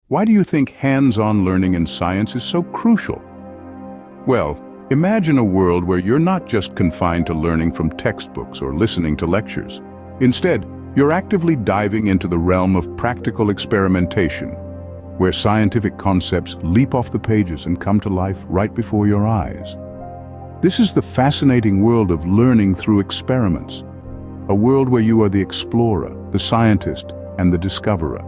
Why do you think hands-on learning in science is so crucial? Well, imagine a world where you're not just confined to learning from textbooks or listening to lectures. Instead, you're actively diving into the realm of practical experimentation, where scientific concepts leap off the pages and come to life right before your eyes. This is the fascinating world of learning through experiments, a world where you are the explorer, the scientist, and the discoverer.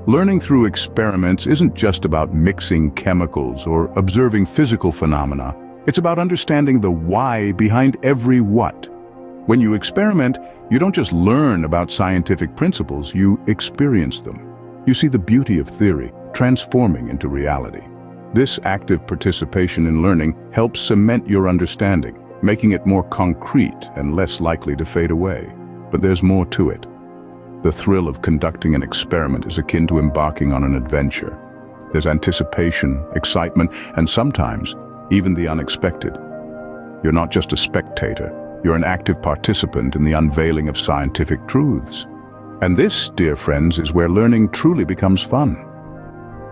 Learning through experiments isn't just about mixing chemicals or observing physical phenomena. It's about understanding the why behind every what. When you experiment, you don't just learn about scientific principles, you experience them. You see the beauty of theory transforming into reality. This active participation in learning helps cement your understanding, making it more concrete and less likely to fade away. But there's more to it. The thrill of conducting an experiment is akin to embarking on an adventure. There's anticipation, excitement, and sometimes even the unexpected. You're not just a spectator, you're an active participant in the unveiling of scientific truths. And this, dear friends, is where learning truly becomes fun.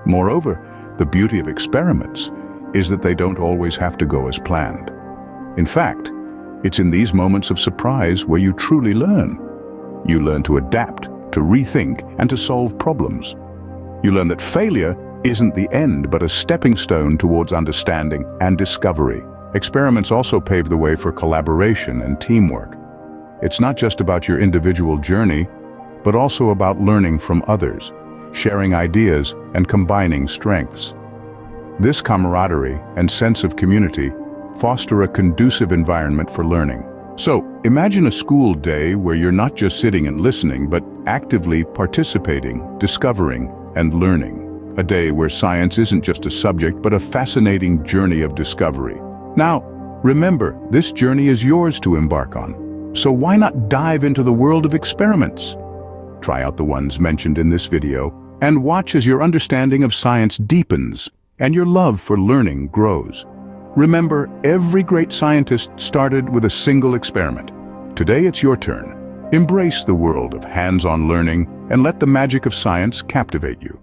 Moreover, the beauty of experiments is that they don't always have to go as planned. In fact, it's in these moments of surprise where you truly learn. You learn to adapt, to rethink, and to solve problems. You learn that failure isn't the end, but a stepping stone towards understanding and discovery. Experiments also pave the way for collaboration and teamwork. It's not just about your individual journey, but also about learning from others, sharing ideas, and combining strengths. This camaraderie and sense of community foster a conducive environment for learning. So, imagine a school day where you're not just sitting and listening, but actively participating, discovering, and learning. A day where science isn't just a subject, but a fascinating journey of discovery. Now, remember, this journey is yours to embark on. So why not dive into the world of experiments? Try out the ones mentioned in this video, and watch as your understanding of science deepens and your love for learning grows. Remember, every great scientist started with a single experiment. Today it's your turn. Embrace the world of hands-on learning and let the magic of science captivate you.